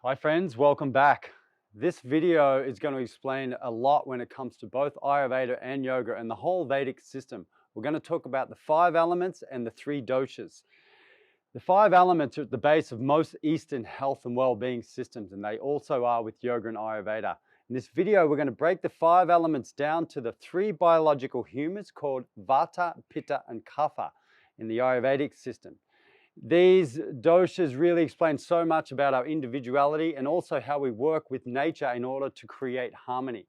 Hi friends, welcome back. This video is going to explain a lot when it comes to both Ayurveda and yoga and the whole Vedic system. We're going to talk about the 5 elements and the 3 doshas. The 5 elements are at the base of most Eastern health and well-being systems, and they also are with yoga and Ayurveda. In this video, we're going to break the 5 elements down to the 3 biological humors called Vata, Pitta, and Kapha in the Ayurvedic system. These doshas really explain so much about our individuality and also how we work with nature in order to create harmony.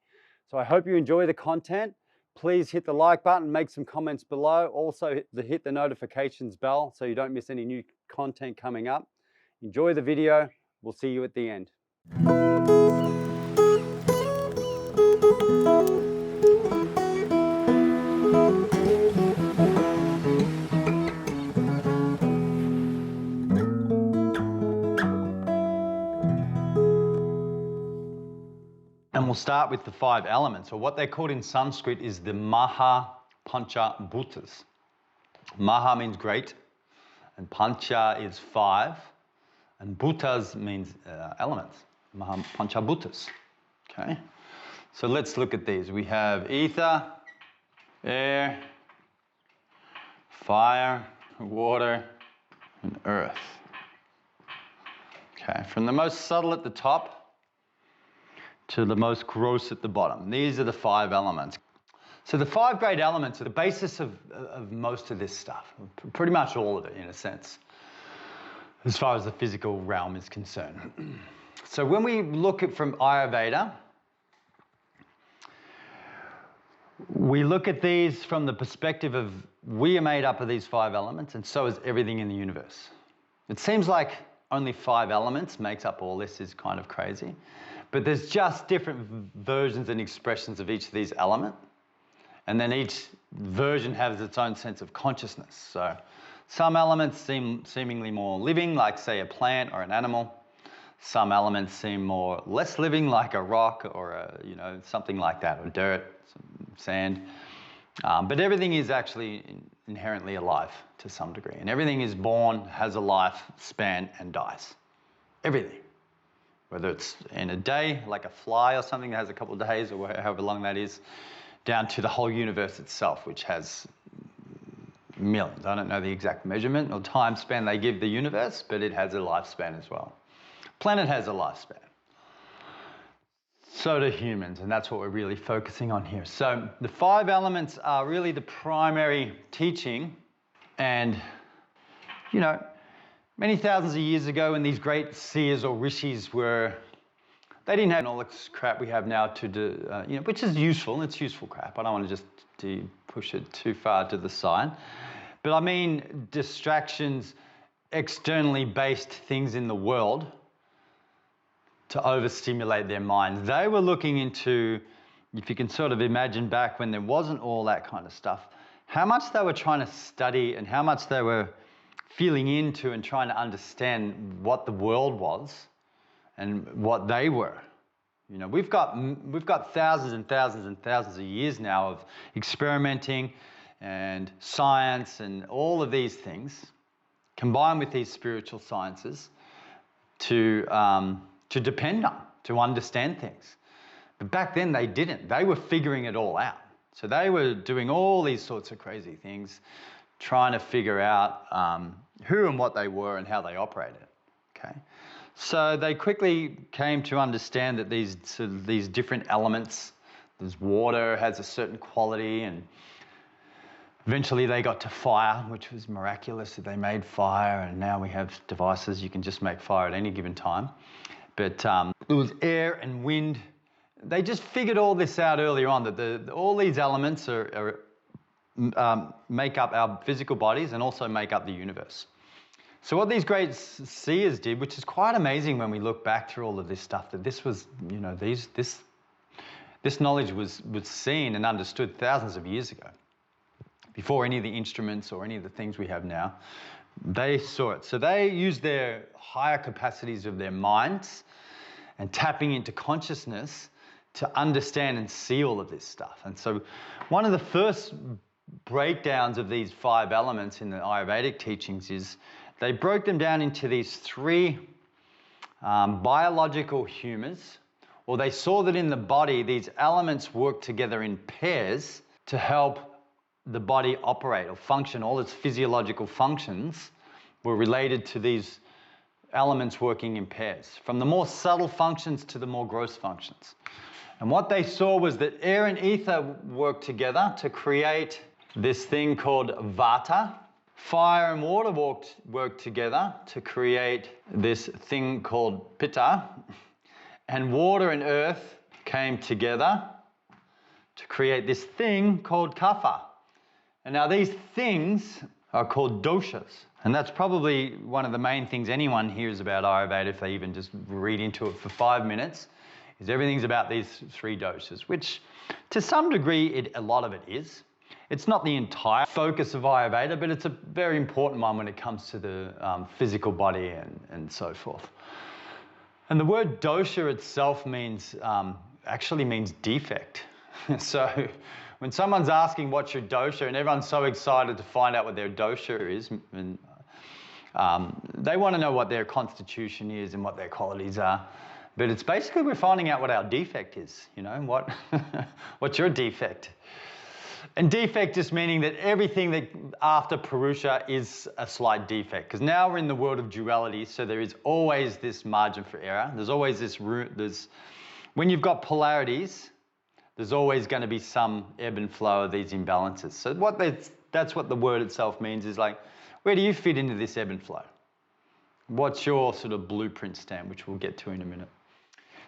So I hope you enjoy the content. Please hit the like button, make some comments below. Also hit the notifications bell so you don't miss any new content coming up. Enjoy the video. We'll see you at the end. And we'll start with the 5 elements, or what they're called in Sanskrit is the Maha Pancha Bhutas. Maha means great, and Pancha is 5, and Bhutas means elements. Maha Pancha Bhutas. Okay, so let's look at these. We have ether, air, fire, water, and earth. Okay, from the most subtle at the top to the most gross at the bottom. These are the 5 elements. So the 5 great elements are the basis of most of this stuff, pretty much all of it in a sense, as far as the physical realm is concerned. So when we look at from Ayurveda, we look at these from the perspective of we are made up of these 5 elements, and so is everything in the universe. It seems like only 5 elements makes up all this is kind of crazy. But there's just different versions and expressions of each of these elements. And then each version has its own sense of consciousness. So some elements seem seemingly more living, like say a plant or an animal. Some elements seem more less living, like a rock or something like that, or dirt, sand. But everything is actually inherently alive to some degree. And everything is born, has a life span, and dies. Everything. Whether it's in a day, like a fly or something that has a couple of days or however long that is, down to the whole universe itself, which has millions. I don't know the exact measurement or time span they give the universe, but it has a lifespan as well. Planet has a lifespan. So do humans, and that's what we're really focusing on here. So the 5 elements are really the primary teaching, and many thousands of years ago, when these great seers or rishis they didn't have all this crap we have now to do, which is useful. It's useful crap. I don't want to just push it too far to the side. But I mean distractions, externally based things in the world to overstimulate their minds. They were looking into, if you can sort of imagine back when there wasn't all that kind of stuff, how much they were trying to study and how much they were feeling into and trying to understand what the world was and what they were. We've got thousands and thousands and thousands of years now of experimenting and science and all of these things combined with these spiritual sciences to depend on, to understand things. But back then they didn't. They were figuring it all out. So they were doing all these sorts of crazy things, trying to figure out who and what they were and how they operated. Okay, so they quickly came to understand that these different elements, this water has a certain quality, and eventually they got to fire, which was miraculous that they made fire, and now we have devices you can just make fire at any given time. But it was air and wind. They just figured all this out earlier on, that all these elements make up our physical bodies and also make up the universe. So what these great seers did, which is quite amazing when we look back through all of this stuff, that this was, this knowledge was seen and understood thousands of years ago, before any of the instruments or any of the things we have now. They saw it. So they used their higher capacities of their minds and tapping into consciousness to understand and see all of this stuff. And so one of the first breakdowns of these 5 elements in the Ayurvedic teachings is they broke them down into these 3 biological humors, or they saw that in the body, these elements work together in pairs to help the body operate or function. All its physiological functions were related to these elements working in pairs, from the more subtle functions to the more gross functions. And what they saw was that air and ether worked together to create this thing called Vata. Fire and water worked together to create this thing called Pitta. And water and earth came together to create this thing called Kapha. And now these things are called doshas. And that's probably one of the main things anyone hears about Ayurveda, if they even just read into it for 5 minutes, is everything's about these 3 doshas, which to some degree, a lot of it is. It's not the entire focus of Ayurveda, but it's a very important one when it comes to the physical body and so forth. And the word dosha itself actually means defect. So when someone's asking what's your dosha, and everyone's so excited to find out what their dosha is, and they want to know what their constitution is and what their qualities are. But it's basically we're finding out what our defect is, what's your defect? And defect just meaning that everything that after Purusha is a slight defect. Because now we're in the world of duality, so there is always this margin for error. There's always this when you've got polarities, there's always going to be some ebb and flow of these imbalances. So that's what the word itself means, is like, where do you fit into this ebb and flow? What's your sort of blueprint stamp, which we'll get to in a minute.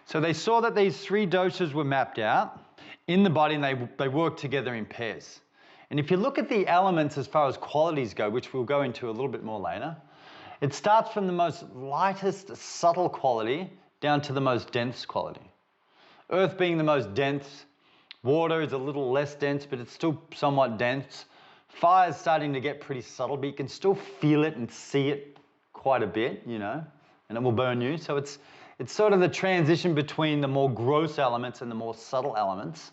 So they saw that these 3 doshas were mapped out in the body, and they work together in pairs. And if you look at the elements as far as qualities go, which we'll go into a little bit more later, it starts from the most lightest subtle quality down to the most dense quality. Earth being the most dense, water is a little less dense, but it's still somewhat dense. Fire is starting to get pretty subtle, but you can still feel it and see it quite a bit, and it will burn you. So it's sort of the transition between the more gross elements and the more subtle elements.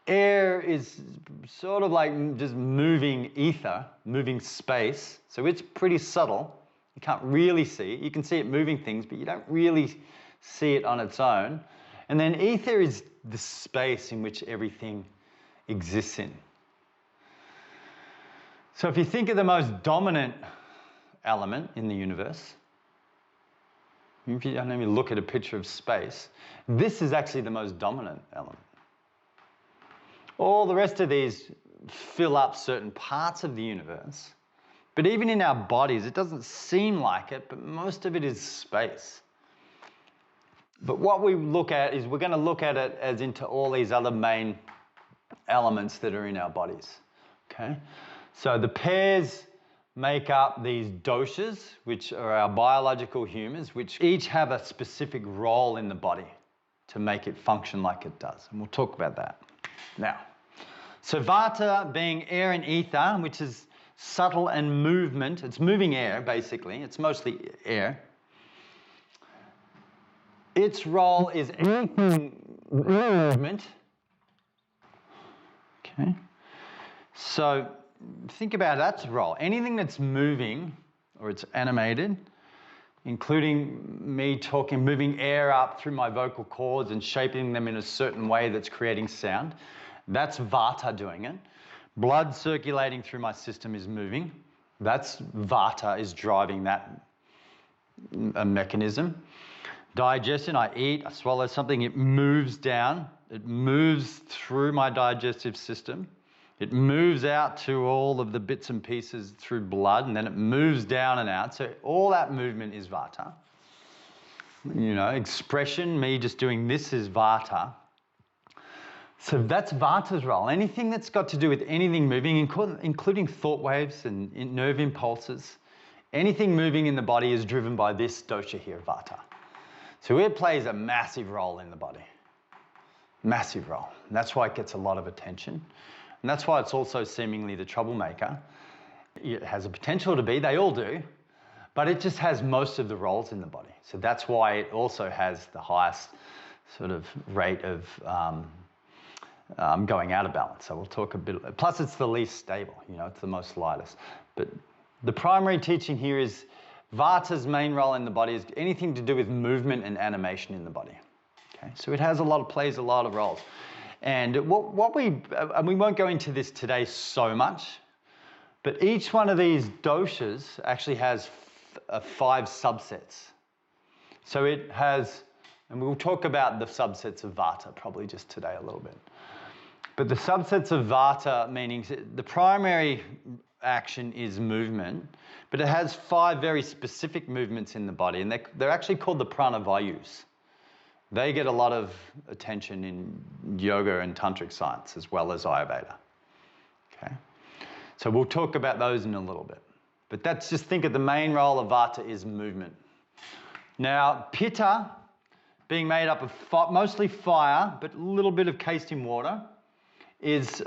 Air is sort of like just moving ether, moving space. So it's pretty subtle. You can't really see it. You can see it moving things, but you don't really see it on its own. And then ether is the space in which everything exists in. So if you think of the most dominant element in the universe, if you look at a picture of space, this is actually the most dominant element. All the rest of these fill up certain parts of the universe, but even in our bodies, it doesn't seem like it, but most of it is space. But what we look at is we're going to look at it as into all these other main elements that are in our bodies. Okay? So the pairs make up these doshas, which are our biological humors, which each have a specific role in the body to make it function like it does. And we'll talk about that now. So Vata being air and ether, which is subtle and movement. It's moving air, basically. It's mostly air. Its role is movement. Okay. So think about that's role. Anything that's moving or it's animated, including me moving air up through my vocal cords and shaping them in a certain way that's creating sound, that's Vata doing it. Blood circulating through my system is moving. That's Vata is driving that mechanism. Digestion, I eat, I swallow something, it moves down. It moves through my digestive system. It moves out to all of the bits and pieces through blood, and then it moves down and out. So all that movement is Vata. Expression, me just doing this is Vata. So that's Vata's role. Anything that's got to do with anything moving, including thought waves and nerve impulses, anything moving in the body is driven by this dosha here, Vata. So it plays a massive role in the body. Massive role. And that's why it gets a lot of attention. And that's why it's also seemingly the troublemaker. It has a potential to be, they all do, but it just has most of the roles in the body. So that's why it also has the highest sort of rate of going out of balance. So we'll talk a bit, plus it's the least stable, it's the most lightest. But the primary teaching here is Vata's main role in the body is anything to do with movement and animation in the body. Okay, so it has plays a lot of roles. And we won't go into this today so much, but each one of these doshas actually has 5 subsets. So it has, and we'll talk about the subsets of Vata probably just today a little bit. But the subsets of Vata, meaning the primary action is movement, but it has 5 very specific movements in the body, and they're actually called the pranavayus. They get a lot of attention in yoga and tantric science as well as Ayurveda. Okay, so we'll talk about those in a little bit. But that's just think of the main role of Vata is movement. Now, Pitta, being made up of mostly fire, but a little bit of cased in water, is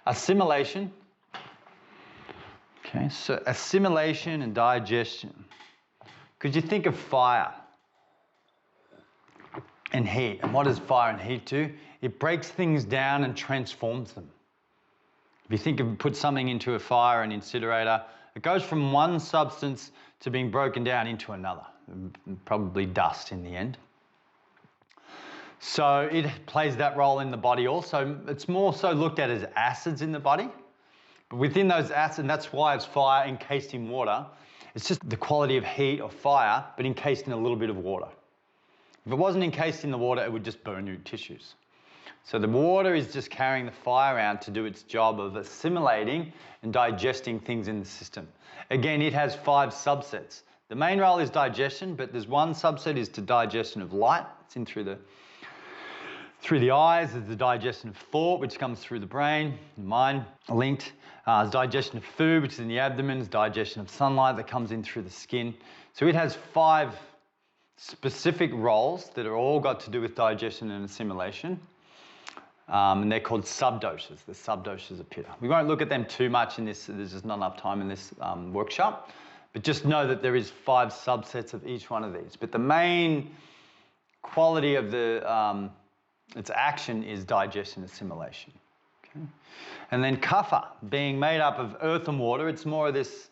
assimilation. Okay, so assimilation and digestion. Could you think of fire and heat? And what does fire and heat do? It breaks things down and transforms them. If you think of put something into a fire, an incinerator, it goes from one substance to being broken down into another, probably dust in the end. So it plays that role in the body also. It's more so looked at as acids in the body. But within those acids, and that's why it's fire encased in water, it's just the quality of heat or fire, but encased in a little bit of water. If it wasn't encased in the water, it would just burn your tissues. So the water is just carrying the fire out to do its job of assimilating and digesting things in the system. Again, it has 5 subsets. The main role is digestion, but there's one subset is to digestion of light. It's in through the eyes. There's the digestion of thought, which comes through the brain, the mind, linked. There's digestion of food, which is in the abdomen. There's digestion of sunlight that comes in through the skin. So it has 5 specific roles that are all got to do with digestion and assimilation. And they're called subdoshas, the subdoshas of Pitta. We won't look at them too much in this, there's just not enough time in this workshop, but just know that there is 5 subsets of each one of these. But the main quality of its action is digestion, assimilation. Okay? And then Kapha, being made up of earth and water, it's more of this,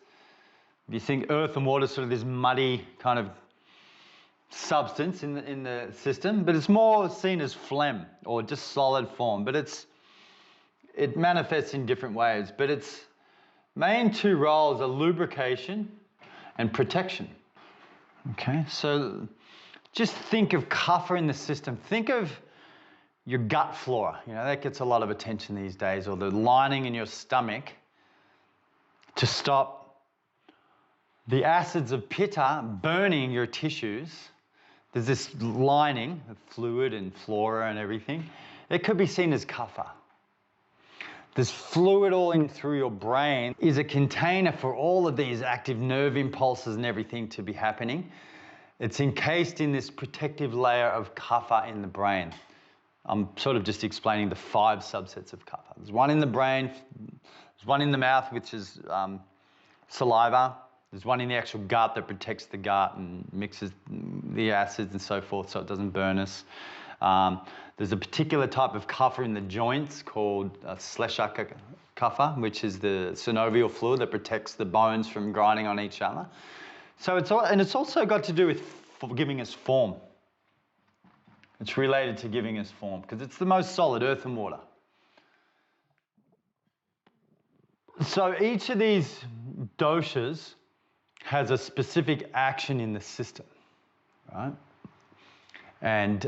if you think earth and water, sort of this muddy kind of substance in the system, but it's more seen as phlegm or just solid form, but it manifests in different ways. But its main 2 roles are lubrication and protection. Okay, so just think of Kapha in the system. Think of your gut flora. You know, that gets a lot of attention these days, or the lining in your stomach to stop the acids of Pitta burning your tissues. There's this lining of fluid and flora and everything. It could be seen as Kapha. This fluid all in through your brain is a container for all of these active nerve impulses and everything to be happening. It's encased in this protective layer of Kapha in the brain. I'm sort of just explaining the 5 subsets of Kapha. There's one in the brain, there's one in the mouth, which is saliva. There's one in the actual gut that protects the gut and mixes the acids and so forth so it doesn't burn us. There's a particular type of Kapha in the joints called Shleshaka Kapha, which is the synovial fluid that protects the bones from grinding on each other. So it's also got to do with giving us form. It's related to giving us form because it's the most solid, earth and water. So each of these doshas has a specific action in the system, right? And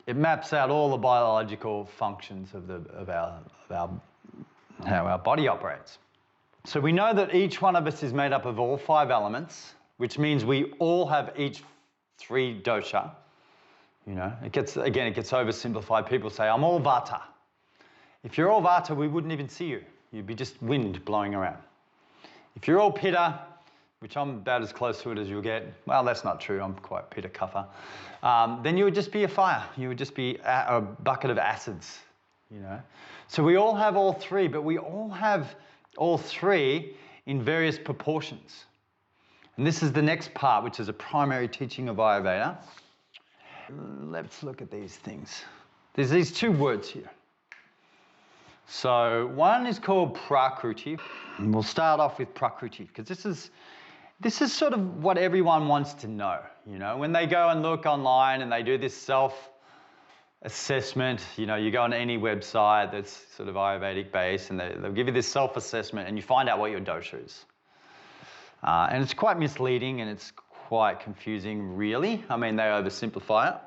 it maps out all the biological functions of how our body operates. So we know that each one of us is made up of all 5 elements, which means we all have each 3 dosha. You know, it gets oversimplified. People say, I'm all Vata. If you're all Vata, we wouldn't even see you. You'd be just wind blowing around. If you're all Pitta, which I'm about as close to it as you'll get. Well, that's not true. I'm quite Pitta Kapha. Then you would just be a fire. You would just be a bucket of acids, you know. So we all have all 3, but we all have all 3 in various proportions. And this is the next part, which is a primary teaching of Ayurveda. Let's look at these things. There's these 2 words here. So one is called Prakriti. And we'll start off with Prakriti because this is sort of what everyone wants to know. You know, when they go and look online and they do this self-assessment, you know, you go on any website that's sort of Ayurvedic based and they'll give you this self-assessment and you find out what your dosha is. And it's quite misleading and it's quite confusing, really. I mean, they oversimplify it.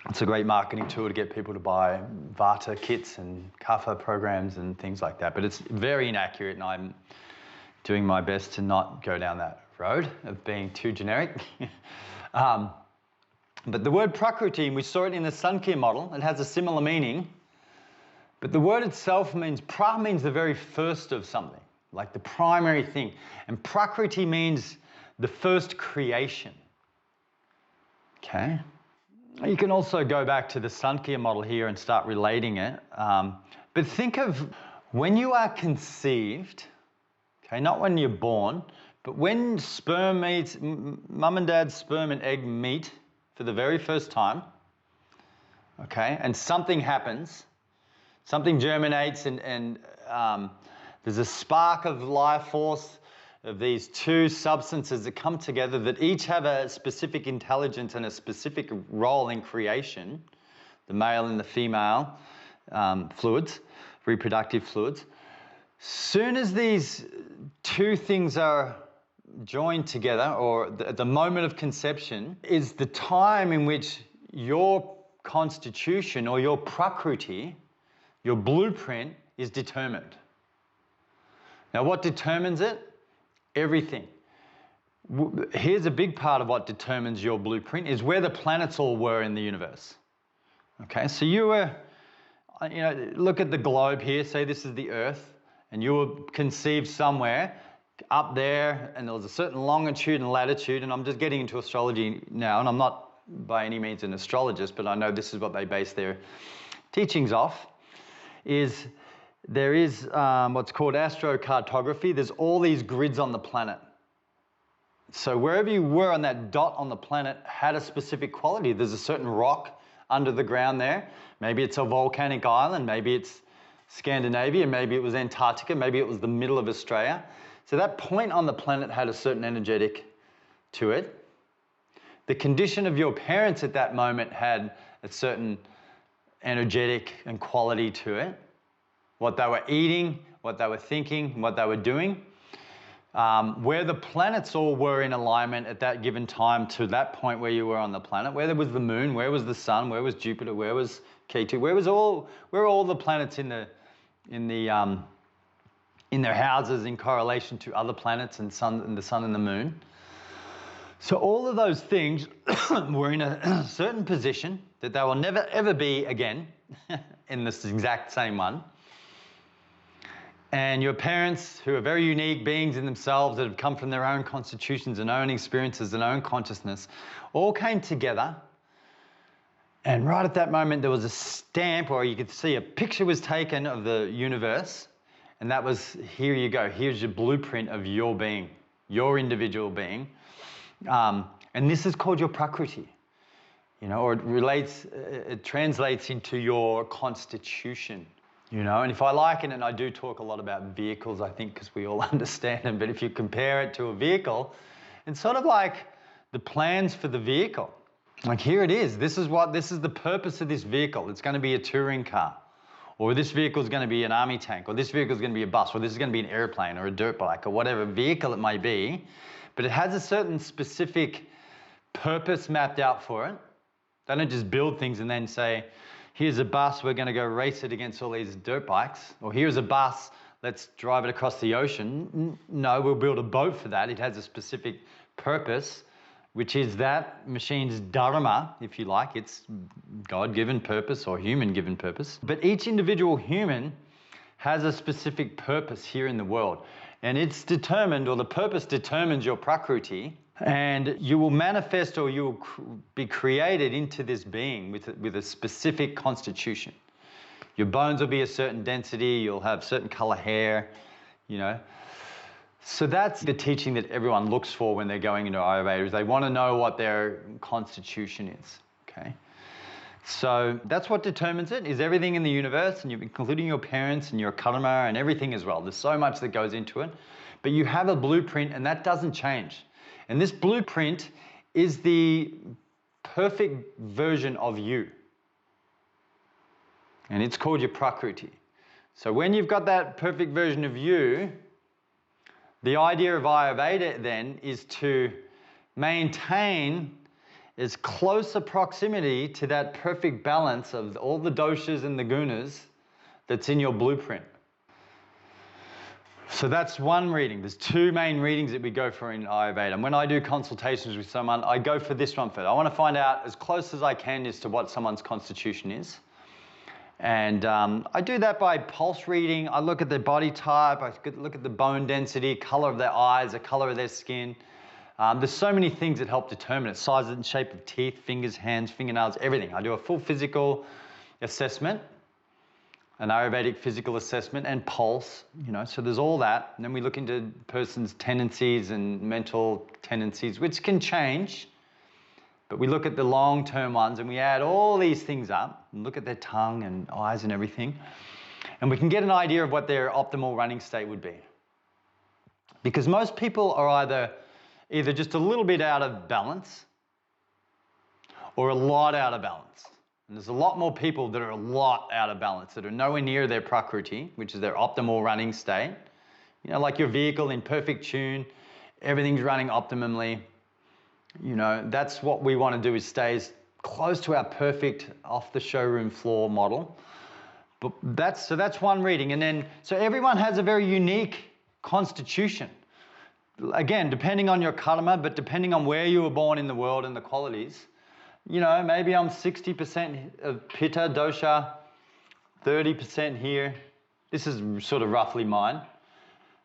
It's a great marketing tool to get people to buy Vata kits and Kapha programs and things like that. But it's very inaccurate, and I'm doing my best to not go down that road of being too generic. But the word Prakriti, we saw it in the Sankhya model. It has a similar meaning. But the word itself means, pra means the very first of something, like the primary thing. And Prakriti means the first creation. Okay? You can also go back to the Sankhya model here and start relating it. But think of when you are conceived, okay, not when you're born, but when sperm meets, mum and dad's sperm and egg meet for the very first time, okay, and something happens, something germinates and there's a spark of life force of these two substances that come together that each have a specific intelligence and a specific role in creation, the male and the female fluids, reproductive fluids. Soon as these two things are joined together, or the moment of conception, is the time in which your constitution or your prakriti, your blueprint, is determined. Now, what determines it? Everything. Here's a big part of what determines your blueprint is where the planets all were in the universe. Okay, so you were, you know, look at the globe here, say this is the Earth, and you were conceived somewhere up there, and there was a certain longitude and latitude, and I'm just getting into astrology now, and I'm not by any means an astrologist, but I know this is what they base their teachings off, is there is what's called astrocartography. There's all these grids on the planet. So wherever you were on that dot on the planet had a specific quality. There's a certain rock under the ground there. Maybe it's a volcanic island. Maybe it's Scandinavia. Maybe it was Antarctica. Maybe it was the middle of Australia. So that point on the planet had a certain energetic to it. The condition of your parents at that moment had a certain energetic and quality to it. What they were eating, what they were thinking, what they were doing. Where the planets all were in alignment at that given time to that point where you were on the planet. Where there was the moon, where was the sun, where was Jupiter, where was K2, where were all the planets in their houses in correlation to other planets and the sun and the moon. So all of those things were in a certain position that they will never ever be again in this exact same one. And your parents, who are very unique beings in themselves that have come from their own constitutions and own experiences and own consciousness, all came together. And right at that moment, there was a stamp, or you could see a picture was taken of the universe. And that was, here you go, here's your blueprint of your being, your individual being. And this is called your prakriti, you know, or it translates into your constitution. You know, and if I liken it, and I do talk a lot about vehicles, I think, because we all understand them, but if you compare it to a vehicle, it's sort of like the plans for the vehicle. Like, here it is. This is the purpose of this vehicle. It's going to be a touring car, or this vehicle is going to be an army tank, or this vehicle is going to be a bus, or this is going to be an airplane, or a dirt bike, or whatever vehicle it may be. But it has a certain specific purpose mapped out for it. They don't just build things and then say, here's a bus, we're going to go race it against all these dirt bikes. Or here's a bus, let's drive it across the ocean. No, we'll build a boat for that. It has a specific purpose, which is that machine's dharma, if you like. It's God-given purpose or human-given purpose. But each individual human has a specific purpose here in the world. And it's determined, or the purpose determines your prakriti. And you will manifest, or you will be created into this being with a specific constitution. Your bones will be a certain density, you'll have certain color hair, you know. So that's the teaching that everyone looks for when they're going into Ayurveda, is they want to know what their constitution is, okay? So that's what determines it, is everything in the universe, and including your parents and your karma and everything as well. There's so much that goes into it. But you have a blueprint, and that doesn't change. And this blueprint is the perfect version of you. And it's called your Prakriti. So when you've got that perfect version of you, the idea of Ayurveda then is to maintain as close a proximity to that perfect balance of all the doshas and the gunas that's in your blueprint. So that's one reading. There's two main readings that we go for in Ayurveda. And when I do consultations with someone, I go for this one first. I want to find out as close as I can as to what someone's constitution is. And I do that by pulse reading. I look at their body type. I look at the bone density, color of their eyes, the color of their skin. There's so many things that help determine it. Size and shape of teeth, fingers, hands, fingernails, everything. I do a full physical assessment, an Ayurvedic physical assessment, and pulse, so there's all that. And then we look into person's tendencies and mental tendencies, which can change. But we look at the long-term ones, and we add all these things up and look at their tongue and eyes and everything. And we can get an idea of what their optimal running state would be. Because most people are either just a little bit out of balance or a lot out of balance. And there's a lot more people that are a lot out of balance, that are nowhere near their Prakriti, which is their optimal running state. Like your vehicle in perfect tune, everything's running optimally. That's what we want to do, is stay as close to our perfect off the showroom floor model. But that's one reading. And then, so everyone has a very unique constitution. Again, depending on your karma, but depending on where you were born in the world and the qualities. Maybe I'm 60% of Pitta dosha, 30% here. This is sort of roughly mine.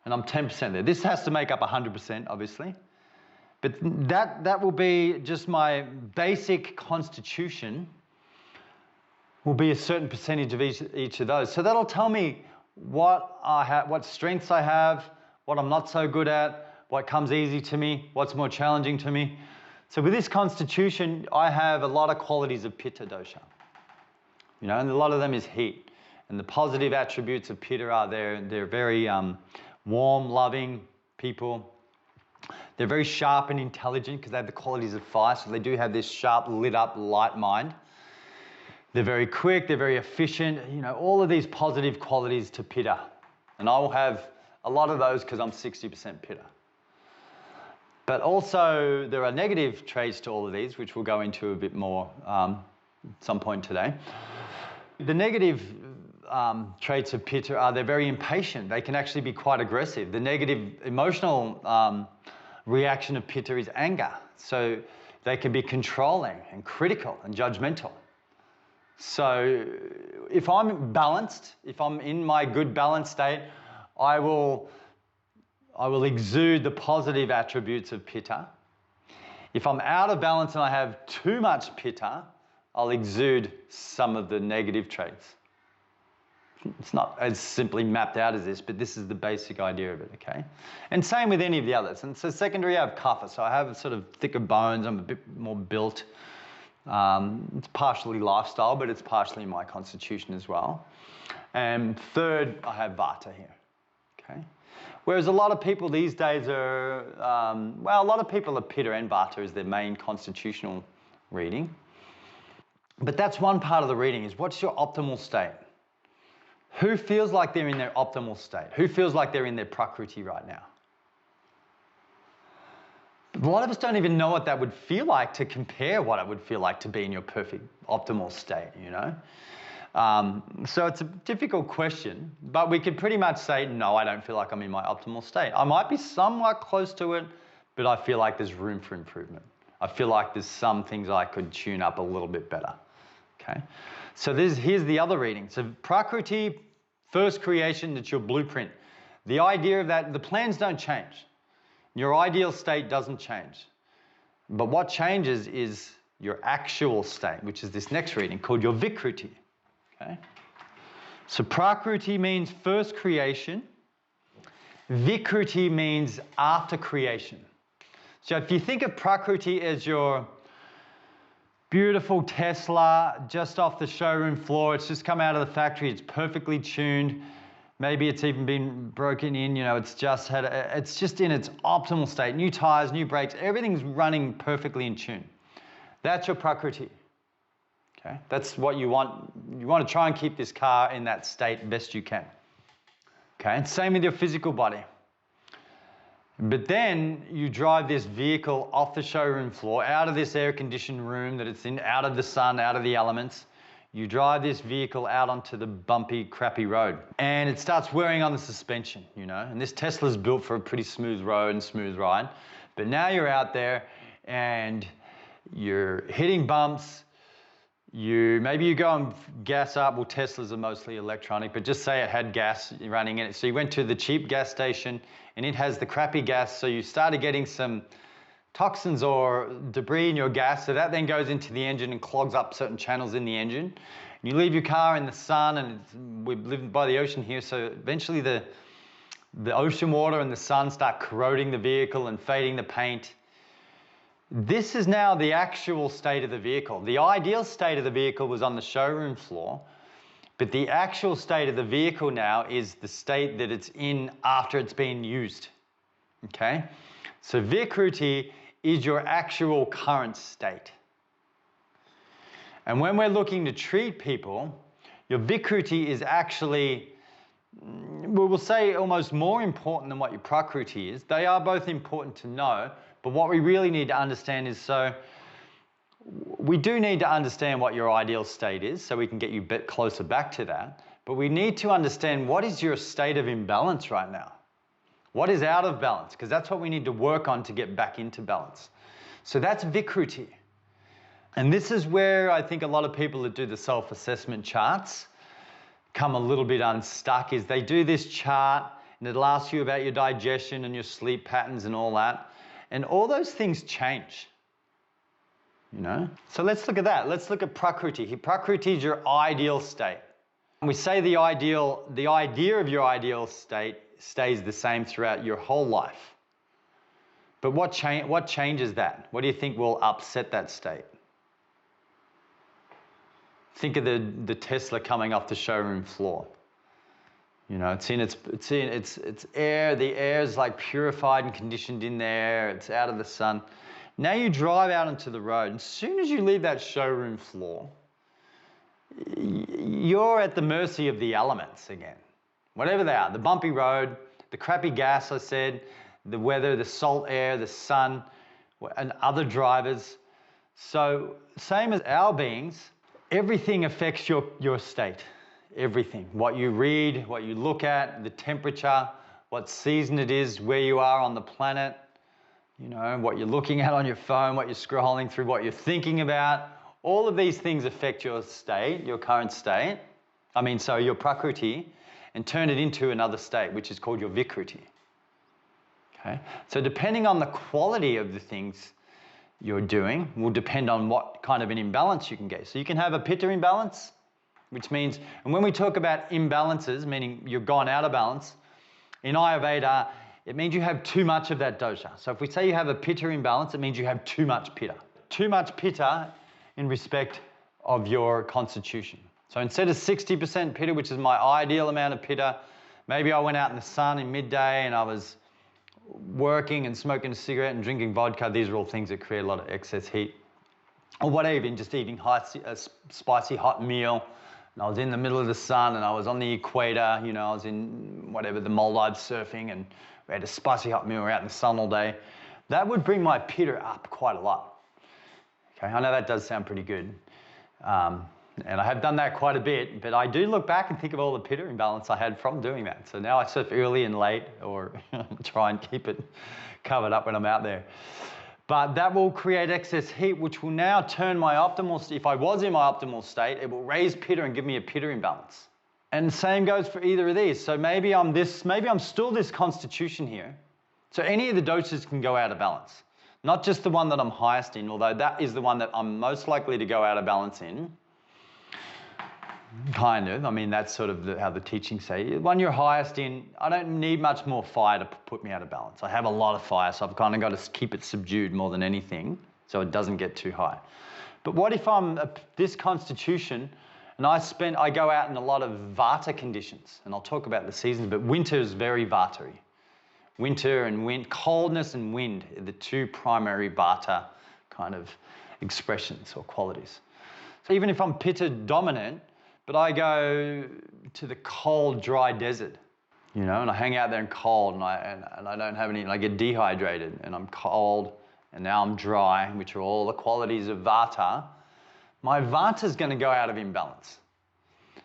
And I'm 10% there. This has to make up 100%, obviously. But that will be just my basic constitution, will be a certain percentage of each of those. So that'll tell me what I have, what strengths I have, what I'm not so good at, what comes easy to me, what's more challenging to me. So with this constitution, I have a lot of qualities of Pitta dosha. And a lot of them is heat. And the positive attributes of Pitta are they're very warm, loving people. They're very sharp and intelligent because they have the qualities of fire. So they do have this sharp, lit up, light mind. They're very quick, they're very efficient. All of these positive qualities to Pitta. And I will have a lot of those because I'm 60% Pitta. But also there are negative traits to all of these, which we'll go into a bit more at some point today. The negative traits of Pitta are they're very impatient. They can actually be quite aggressive. The negative emotional reaction of Pitta is anger. So they can be controlling and critical and judgmental. So if I'm balanced, if I'm in my good balanced state, I will exude the positive attributes of Pitta. If I'm out of balance and I have too much Pitta, I'll exude some of the negative traits. It's not as simply mapped out as this, but this is the basic idea of it, okay? And same with any of the others. And so secondary, I have Kapha. So I have sort of thicker bones. I'm a bit more built. It's partially lifestyle, but it's partially my constitution as well. And third, I have Vata here, okay? Whereas a lot of people these days are, a lot of people are Pitta and Vata as their main constitutional reading. But that's one part of the reading, is what's your optimal state? Who feels like they're in their optimal state? Who feels like they're in their Prakriti right now? A lot of us don't even know what that would feel like, to compare what it would feel like to be in your perfect optimal state, So it's a difficult question, but we could pretty much say, no, I don't feel like I'm in my optimal state. I might be somewhat close to it, but I feel like there's room for improvement. I feel like there's some things I could tune up a little bit better, okay? So here's the other reading. So Prakriti, first creation, that's your blueprint. The idea of that, the plans don't change. Your ideal state doesn't change. But what changes is your actual state, which is this next reading called your Vikriti. Okay? So Prakriti means first creation. Vikriti means after creation. So if you think of Prakriti as your Beautiful Tesla just off the showroom floor. It's just come out of the factory. It's perfectly tuned. Maybe it's even been broken in, you know, it's just in its optimal state. New tires, new brakes, everything's running perfectly in tune. That's your Prakriti. Okay? That's what you want. You want to try and keep this car in that state best you can. Okay? And same with your physical body. But then you drive this vehicle off the showroom floor, out of this air-conditioned room that it's in, out of the sun, out of the elements. You drive this vehicle out onto the bumpy, crappy road. And it starts wearing on the suspension, you know. And this Tesla's built for a pretty smooth road and smooth ride. But now you're out there and you're hitting bumps. Maybe you go and gas up. Well, Teslas are mostly electronic, but just say it had gas running in it. So you went to the cheap gas station and it has the crappy gas. So you started getting some toxins or debris in your gas. So that then goes into the engine and clogs up certain channels in the engine. You leave your car in the sun, and we live by the ocean here. So eventually the ocean water and the sun start corroding the vehicle and fading the paint. This is now the actual state of the vehicle. The ideal state of the vehicle was on the showroom floor, but the actual state of the vehicle now is the state that it's in after it's been used. Okay? So Vikruti is your actual current state. And when we're looking to treat people, your Vikruti is actually, we will say, almost more important than what your Prakriti is. They are both important to know. But what we really need to understand is, so we do need to understand what your ideal state is so we can get you a bit closer back to that. But we need to understand what is your state of imbalance right now. What is out of balance? Because that's what we need to work on to get back into balance. So that's Vikruti. And this is where I think a lot of people that do the self-assessment charts come a little bit unstuck, is they do this chart and it'll ask you about your digestion and your sleep patterns and all that. And all those things change, you know? So let's look at that. Let's look at Prakriti. Prakriti is your ideal state. And we say the idea of your ideal state stays the same throughout your whole life. But what changes that? What do you think will upset that state? Think of the Tesla coming off the showroom floor. You know, it's in air. The air is like purified and conditioned in there. It's out of the sun. Now you drive out onto the road. And as soon as you leave that showroom floor, you're at the mercy of the elements again. Whatever they are, the bumpy road, the crappy gas, I said, the weather, the salt air, the sun, and other drivers. So same as our beings, everything affects your state. Everything. What you read, what you look at, the temperature, what season it is, where you are on the planet, you know, what you're looking at on your phone, what you're scrolling through, what you're thinking about. All of these things affect your state, your current state. Your Prakriti, and turn it into another state, which is called your Vikruti. Okay? So depending on the quality of the things you're doing will depend on what kind of an imbalance you can get. So you can have a Pitta imbalance, which means, and when we talk about imbalances, meaning you've gone out of balance, in Ayurveda, it means you have too much of that dosha. So if we say you have a Pitta imbalance, it means you have too much Pitta. Too much Pitta in respect of your constitution. So instead of 60% Pitta, which is my ideal amount of Pitta, maybe I went out in the sun in midday and I was working and smoking a cigarette and drinking vodka. These are all things that create a lot of excess heat. Or whatever, even just eating a spicy hot meal. And I was in the middle of the sun and I was on the equator, you know, I was in whatever, the Maldives surfing, and we had a spicy hot meal, we were out in the sun all day. That would bring my Pitta up quite a lot. Okay, I know that does sound pretty good. And I have done that quite a bit, but I do look back and think of all the Pitta imbalance I had from doing that. So now I surf early and late, or try and keep it covered up when I'm out there. But that will create excess heat, which will now turn my optimal, if I was in my optimal state, it will raise Pitta and give me a Pitta imbalance. And the same goes for either of these. So maybe I'm still this constitution here. So any of the doshas can go out of balance. Not just the one that I'm highest in, although that is the one that I'm most likely to go out of balance in. Kind of. I mean, that's sort of how the teachings say. When you're highest in, I don't need much more fire to put me out of balance. I have a lot of fire, so I've kind of got to keep it subdued more than anything, so it doesn't get too high. But what if I'm this constitution and I go out in a lot of Vata conditions, and I'll talk about the seasons, but winter is very Vata-y. Winter and wind, coldness and wind are the two primary Vata kind of expressions or qualities. So even if I'm Pitta dominant, but I go to the cold, dry desert, you know, and I hang out there in cold and I don't have any, and I get dehydrated and I'm cold and now I'm dry, which are all the qualities of Vata, my Vata is going to go out of imbalance.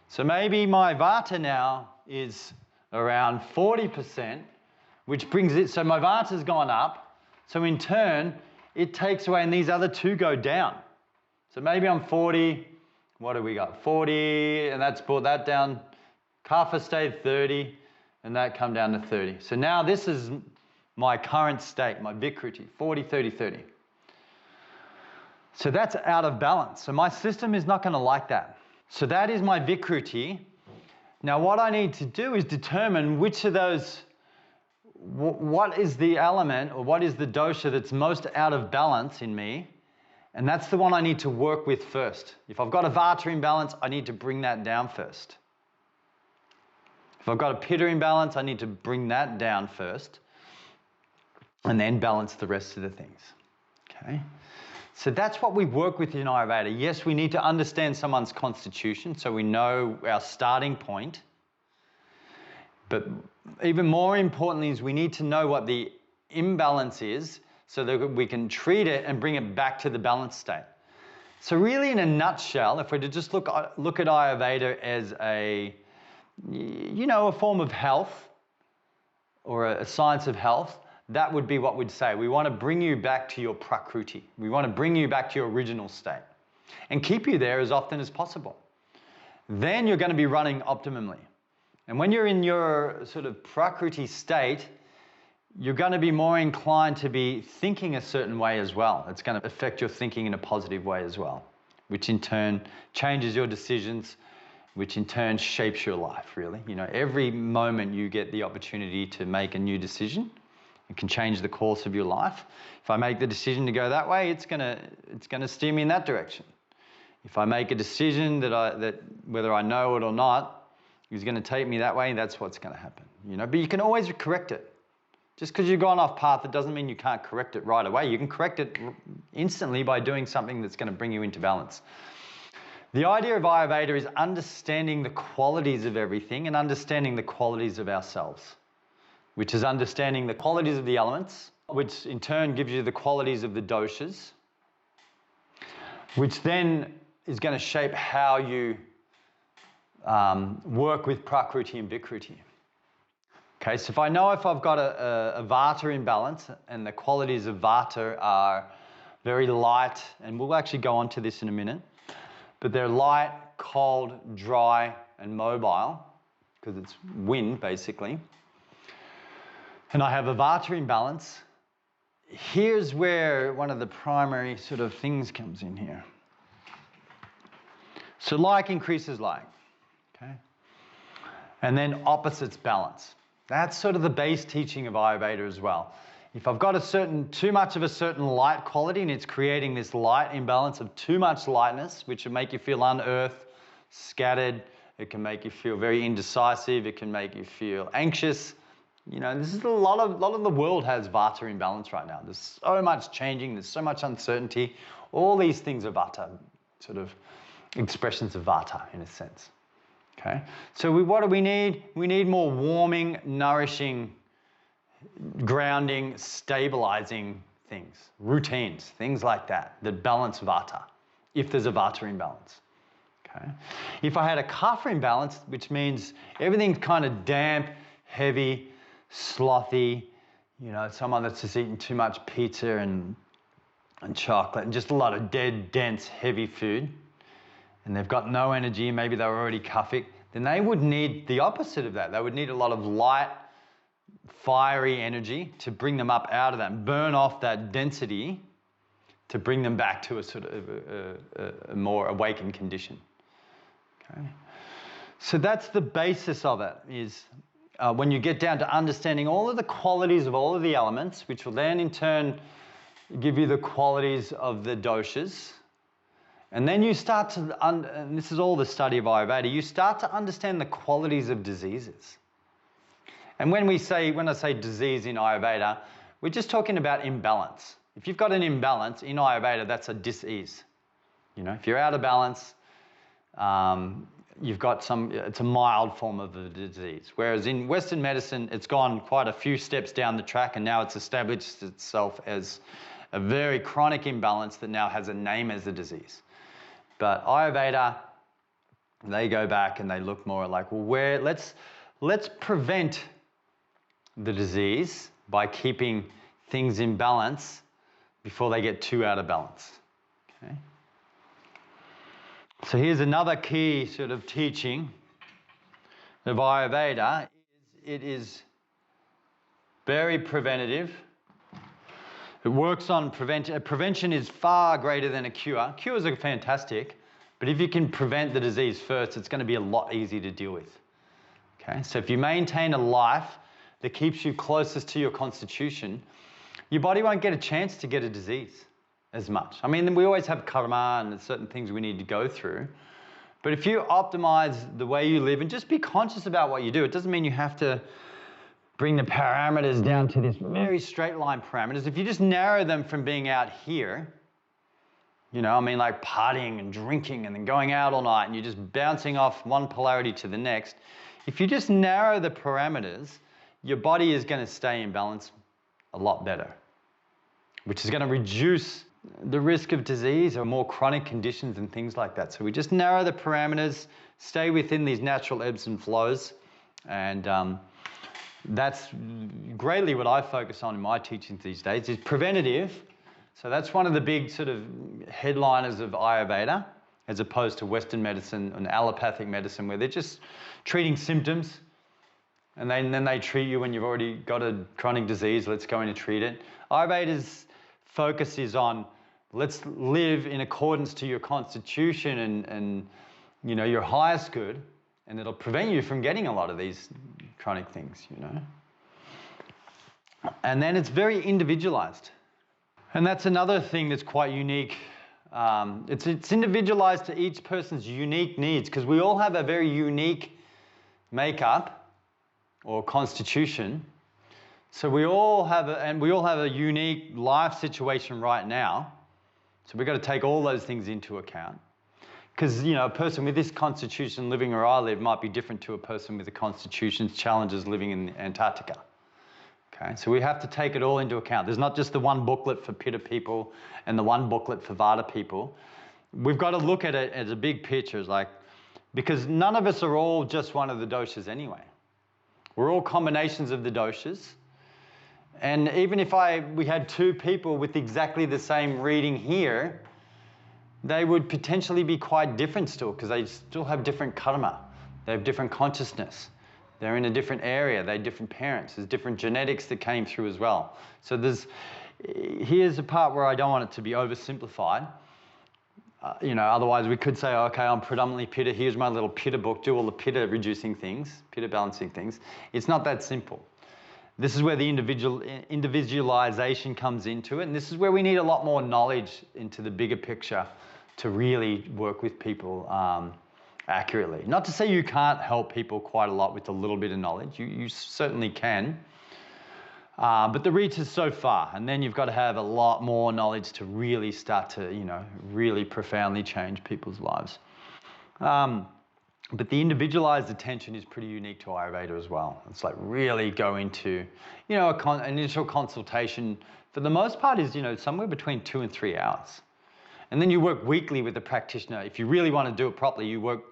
So maybe my Vata now is around 40%, which brings it, so my Vata's gone up, so in turn, it takes away and these other two go down. So maybe I'm 40, what do we got? 40, and that's brought that down. Kapha stayed 30, and that come down to 30. So now this is my current state, my Vikriti, 40, 30, 30. So that's out of balance. So my system is not going to like that. So that is my Vikriti. Now what I need to do is determine which of those, what is the element or what is the dosha that's most out of balance in me, and that's the one I need to work with first. If I've got a Vata imbalance, I need to bring that down first. If I've got a Pitta imbalance, I need to bring that down first and then balance the rest of the things. Okay? So that's what we work with in Ayurveda. Yes, we need to understand someone's constitution so we know our starting point. But even more importantly is we need to know what the imbalance is so that we can treat it and bring it back to the balanced state. So really in a nutshell, if we're to just look at Ayurveda as a form of health or a science of health, that would be what we'd say. We want to bring you back to your prakriti. We want to bring you back to your original state and keep you there as often as possible. Then you're going to be running optimally. And when you're in your sort of prakriti state, you're going to be more inclined to be thinking a certain way as well. It's going to affect your thinking in a positive way as well, which in turn changes your decisions, which in turn shapes your life, really. You know, every moment you get the opportunity to make a new decision, it can change the course of your life. If I make the decision to go that way, it's going to steer me in that direction. If I make a decision that whether I know it or not is going to take me that way, that's what's going to happen. You know, but you can always correct it. Just because you've gone off path, it doesn't mean you can't correct it right away. You can correct it instantly by doing something that's going to bring you into balance. The idea of Ayurveda is understanding the qualities of everything and understanding the qualities of ourselves, which is understanding the qualities of the elements, which in turn gives you the qualities of the doshas, which then is going to shape how you work with prakriti and vikriti. Okay, so if I know if I've got a Vata imbalance and the qualities of Vata are very light, and we'll actually go on to this in a minute, but they're light, cold, dry, and mobile, because it's wind basically, and I have a Vata imbalance, here's where one of the primary sort of things comes in here. So like increases like, okay? And then opposites balance. That's sort of the base teaching of Ayurveda as well. If I've got too much of a certain light quality and it's creating this light imbalance of too much lightness, which will make you feel unearthed, scattered, it can make you feel very indecisive, it can make you feel anxious. You know, this is a lot of the world has Vata imbalance right now. There's so much changing, there's so much uncertainty. All these things are Vata, sort of expressions of Vata in a sense. Okay, so what do we need? We need more warming, nourishing, grounding, stabilizing things, routines, things like that balance Vata, if there's a Vata imbalance. Okay, if I had a Kapha imbalance, which means everything's kind of damp, heavy, slothy, you know, someone that's just eaten too much pizza and chocolate and just a lot of dead, dense, heavy food, and they've got no energy, maybe they were already kaphic, then they would need the opposite of that. They would need a lot of light, fiery energy to bring them up out of that and burn off that density to bring them back to a sort of a more awakened condition. Okay. So that's the basis of it, is when you get down to understanding all of the qualities of all of the elements, which will then in turn give you the qualities of the doshas, And then you start to, and this is all the study of Ayurveda, you start to understand the qualities of diseases. And when I say disease in Ayurveda, we're just talking about imbalance. If you've got an imbalance in Ayurveda, that's a dis-ease. You know, if you're out of balance, you've got it's a mild form of the disease. Whereas in Western medicine, it's gone quite a few steps down the track, and now it's established itself as a very chronic imbalance that now has a name as a disease. But Ayurveda, they go back and they look more like, well, let's prevent the disease by keeping things in balance before they get too out of balance. Okay? So here's another key sort of teaching of Ayurveda. It is very preventative. It works on prevention. Prevention is far greater than a cure. Cures are fantastic, but if you can prevent the disease first, it's going to be a lot easier to deal with. Okay? So if you maintain a life that keeps you closest to your constitution, your body won't get a chance to get a disease as much. I mean, we always have karma and certain things we need to go through. But if you optimize the way you live and just be conscious about what you do, it doesn't mean you have to bring the parameters down to this very straight line parameters. If you just narrow them from being out here, you know, I mean, like partying and drinking and then going out all night and you're just bouncing off one polarity to the next. If you just narrow the parameters, your body is going to stay in balance a lot better, which is going to reduce the risk of disease or more chronic conditions and things like that. So we just narrow the parameters, stay within these natural ebbs and flows, and that's greatly what I focus on in my teachings these days, is preventative. So that's one of the big sort of headliners of Ayurveda, as opposed to Western medicine and allopathic medicine, where they're just treating symptoms, and then they treat you when you've already got a chronic disease. Let's go in and treat it. Ayurveda's focus is on, let's live in accordance to your constitution and you know, your highest good, and it'll prevent you from getting a lot of these chronic things, you know. And then it's very individualized. And that's another thing that's quite unique. It's individualized to each person's unique needs, because we all have a very unique makeup or constitution. So we all have a unique life situation right now. So we've got to take all those things into account. Because, you know, a person with this constitution living where I live might be different to a person with the constitution's challenges living in Antarctica. Okay, so we have to take it all into account. There's not just the one booklet for Pitta people and the one booklet for Vata people. We've got to look at it as a big picture, because none of us are all just one of the doshas anyway. We're all combinations of the doshas. And even if we had two people with exactly the same reading here, they would potentially be quite different still, because they still have different karma. They have different consciousness. They're in a different area. They have different parents. There's different genetics that came through as well. So here's the part where I don't want it to be oversimplified. You know, otherwise we could say, okay, I'm predominantly Pitta. Here's my little Pitta book. Do all the Pitta reducing things, Pitta balancing things. It's not that simple. This is where the individualization comes into it. And this is where we need a lot more knowledge into the bigger picture to really work with people accurately. Not to say you can't help people quite a lot with a little bit of knowledge. You certainly can. But the reach is so far. And then you've got to have a lot more knowledge to really start to, you know, really profoundly change people's lives. But the individualized attention is pretty unique to Ayurveda as well. It's like really go into, you know, an initial consultation for the most part is, you know, somewhere between 2 and 3 hours. And then you work weekly with the practitioner. If you really want to do it properly, you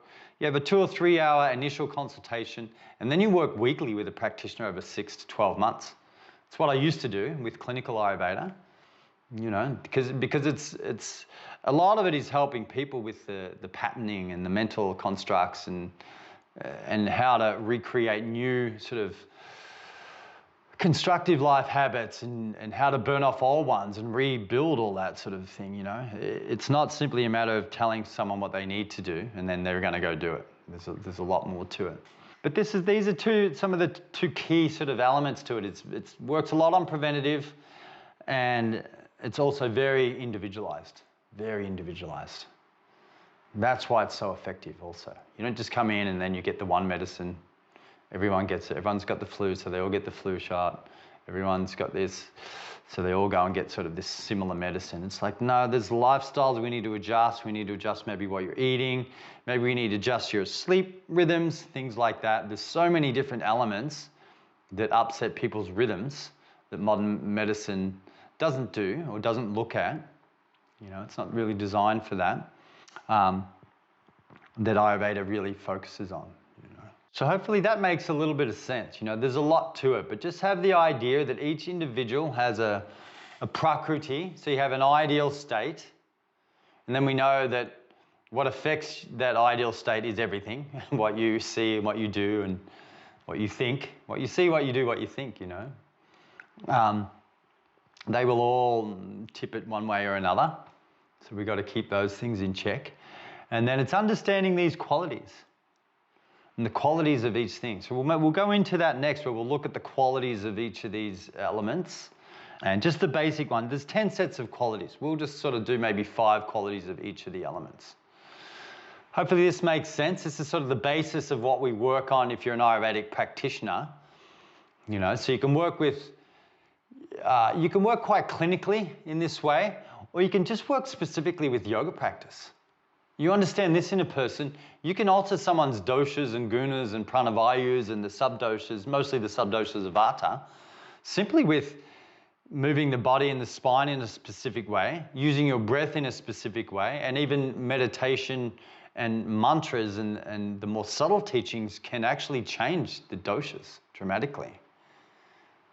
have a 2 or 3 hour initial consultation, and then you work weekly with a practitioner over 6 to 12 months. It's what I used to do with clinical Ayurveda, you know, because it's a lot of it is helping people with the patterning and the mental constructs and how to recreate new sort of constructive life habits and how to burn off old ones and rebuild all that sort of thing, you know. It's not simply a matter of telling someone what they need to do and then they're going to go do it. There's a lot more to it. But these are some of the two key sort of elements to it. It works a lot on preventative, and it's also very individualized, very individualized. That's why it's so effective also. You don't just come in and then you get the one medicine. Everyone gets it. Everyone's got the flu, so they all get the flu shot. Everyone's got this, so they all go and get sort of this similar medicine. It's like, no, there's lifestyles we need to adjust. We need to adjust maybe what you're eating. Maybe we need to adjust your sleep rhythms, things like that. There's so many different elements that upset people's rhythms that modern medicine doesn't do or doesn't look at. You know, it's not really designed for that. That Ayurveda really focuses on. So hopefully that makes a little bit of sense. You know, there's a lot to it, but just have the idea that each individual has a prakriti. So you have an ideal state, and then we know that what affects that ideal state is everything. What you see and what you do and what you think. What you see, what you do, what you think, you know. They will all tip it one way or another. So we've got to keep those things in check. And then it's understanding these qualities. And the qualities of each thing. So we'll go into that next, where we'll look at the qualities of each of these elements. And just the basic one, there's 10 sets of qualities. We'll just sort of do maybe 5 qualities of each of the elements. Hopefully this makes sense. This is sort of the basis of what we work on if you're an Ayurvedic practitioner. You know, so you can work with, you can work quite clinically in this way, or you can just work specifically with yoga practice. You understand this in a person, you can alter someone's doshas and gunas and pranavayus and the subdoshas, mostly the subdoshas of Vata, simply with moving the body and the spine in a specific way, using your breath in a specific way, and even meditation and mantras and the more subtle teachings can actually change the doshas dramatically.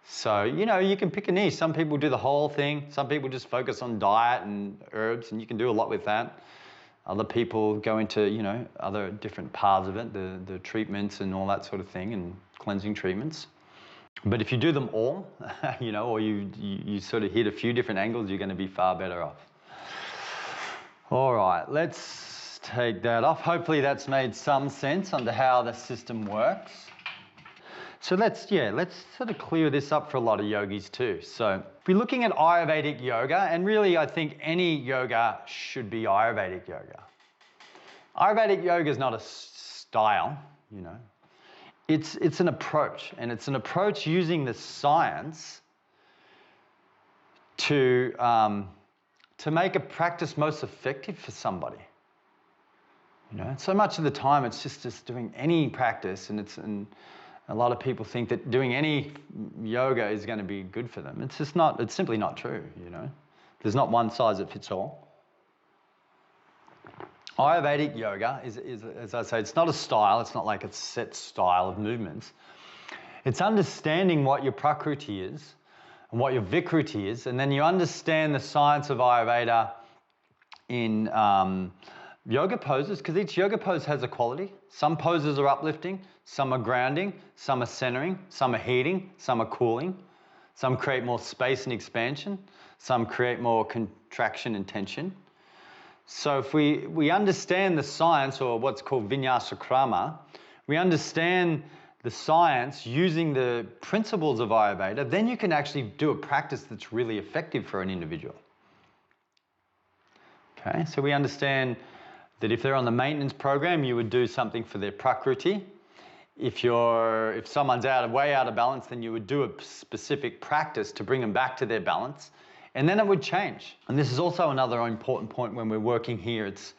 So, you know, you can pick a niche. Some people do the whole thing. Some people just focus on diet and herbs, and you can do a lot with that. Other people go into, you know, other different paths of it, the treatments and all that sort of thing, and cleansing treatments. But if you do them all, you know, or you sort of hit a few different angles, you're going to be far better off. All right, let's take that off. Hopefully that's made some sense under how the system works. So let's sort of clear this up for a lot of yogis too. So if we're looking at Ayurvedic yoga, and really I think any yoga should be Ayurvedic yoga. Ayurvedic yoga is not a style, you know. It's an approach, and it's an approach using the science to make a practice most effective for somebody. You know, so much of the time it's just doing any practice, and a lot of people think that doing any yoga is going to be good for them. It's just not, it's simply not true, you know. There's not one size that fits all. Ayurvedic yoga is, as I say, it's not a style. It's not like a set style of movements. It's understanding what your prakriti is and what your vikruti is, and then you understand the science of Ayurveda in yoga poses, because each yoga pose has a quality. Some poses are uplifting, some are grounding, some are centering, some are heating, some are cooling, some create more space and expansion, some create more contraction and tension. So if we understand the science, or what's called vinyasa krama, we understand the science using the principles of Ayurveda, then you can actually do a practice that's really effective for an individual. Okay, so we understand that if they're on the maintenance program, you would do something for their prakriti. If someone's way out of balance, then you would do a specific practice to bring them back to their balance, and then it would change. And this is also another important point when we're working here. It's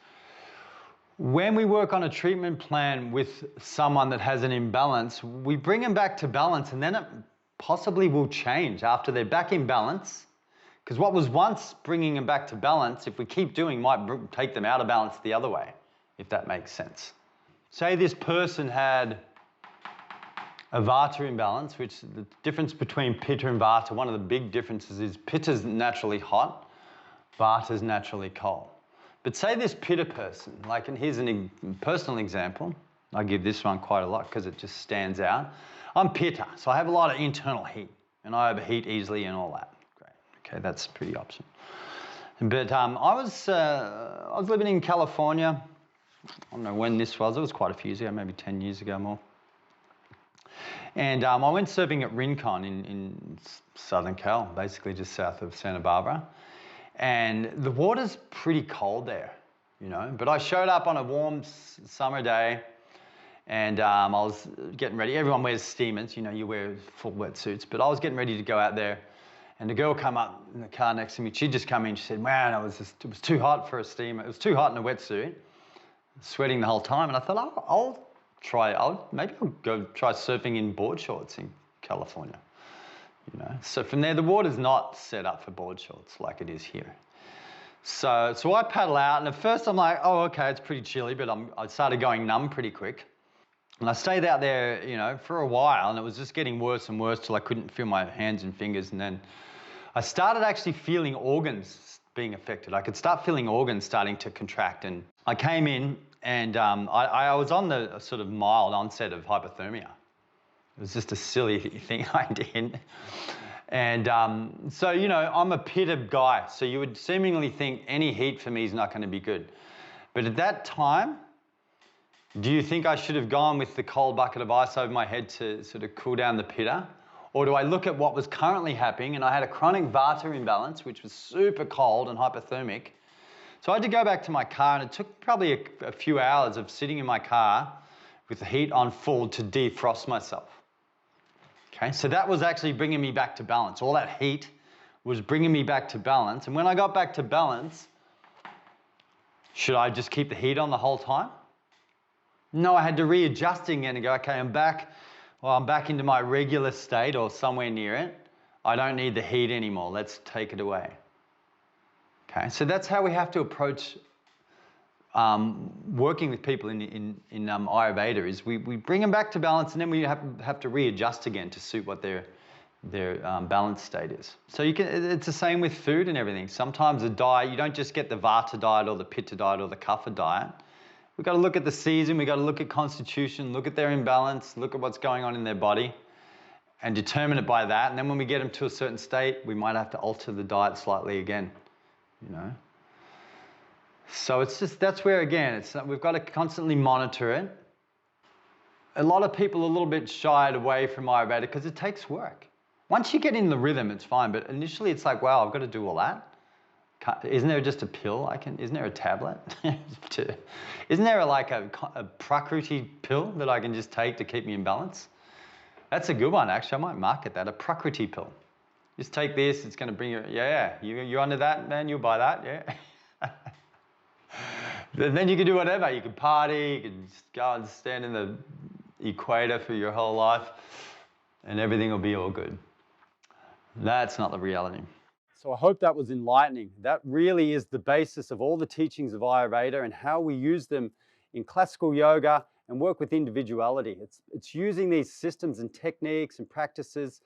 when we work on a treatment plan with someone that has an imbalance, we bring them back to balance, and then it possibly will change after they're back in balance. Because what was once bringing them back to balance, if we keep doing, might take them out of balance the other way, if that makes sense. Say this person had a Vata imbalance, which the difference between Pitta and Vata, one of the big differences is Pitta is naturally hot, Vata is naturally cold. But say this Pitta person, like, and here's a personal example. I give this one quite a lot because it just stands out. I'm Pitta, so I have a lot of internal heat, and I overheat easily and all that. Okay, that's pretty optional. But I was living in California. I don't know when this was. It was quite a few years ago, maybe 10 years ago more. And I went surfing at Rincon in Southern Cal, basically just south of Santa Barbara. And the water's pretty cold there. you know. But I showed up on a warm summer day, and I was getting ready. Everyone wears steamers, you know, you wear full wetsuits, but I was getting ready to go out there, and the girl come up in the car next to me. She'd just come in. She said, "Man, it was too hot for a steamer. It was too hot in a wetsuit, sweating the whole time." And I thought, maybe I'll go try surfing in board shorts in California. You know, so from there, the water's not set up for board shorts like it is here. So I paddle out, and at first I'm like, oh, okay, it's pretty chilly, but I started going numb pretty quick. And I stayed out there, you know, for a while, and it was just getting worse and worse till I couldn't feel my hands and fingers. And then I started actually feeling organs being affected. I could start feeling organs starting to contract. And I came in, and I was on the sort of mild onset of hypothermia. It was just a silly thing I did. And so, you know, I'm a Pitta guy, so you would seemingly think any heat for me is not going to be good. But at that time, do you think I should have gone with the cold bucket of ice over my head to sort of cool down the Pitta? Or do I look at what was currently happening? And I had a chronic Vata imbalance, which was super cold and hypothermic. So I had to go back to my car, and it took probably a few hours of sitting in my car with the heat on full to defrost myself. Okay, so that was actually bringing me back to balance. All that heat was bringing me back to balance. And when I got back to balance, should I just keep the heat on the whole time? No, I had to readjust again and go, okay, I'm back into my regular state or somewhere near it. I don't need the heat anymore. Let's take it away. Okay, so that's how we have to approach working with people in Ayurveda. Is we bring them back to balance, and then we have to readjust again to suit what their balanced state is. So it's the same with food and everything. Sometimes a diet, you don't just get the Vata diet or the Pitta diet or the Kapha diet. We've got to look at the season, we've got to look at constitution, look at their imbalance, look at what's going on in their body, and determine it by that. And then when we get them to a certain state, we might have to alter the diet slightly again, you know. So it's just, that's where, again, we've got to constantly monitor it. A lot of people are a little bit shied away from Ayurveda because it takes work. Once you get in the rhythm, it's fine. But initially, it's like, wow, I've got to do all that. Isn't there just a pill? Isn't there a tablet? Isn't there a prakriti pill that I can just take to keep me in balance? That's a good one, actually. I might market that, a prakriti pill. Just take this, it's going to bring you, you're under that, man, you'll buy that, yeah. Then you can do whatever. You can party, you can just go and stand in the equator for your whole life, and everything will be all good. That's not the reality. So I hope that was enlightening. That really is the basis of all the teachings of Ayurveda and how we use them in classical yoga and work with individuality. It's using these systems and techniques and practices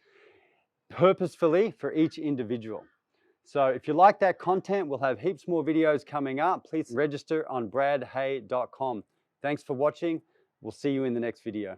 purposefully for each individual. So if you like that content, we'll have heaps more videos coming up. Please register on bradhay.com. Thanks for watching. We'll see you in the next video.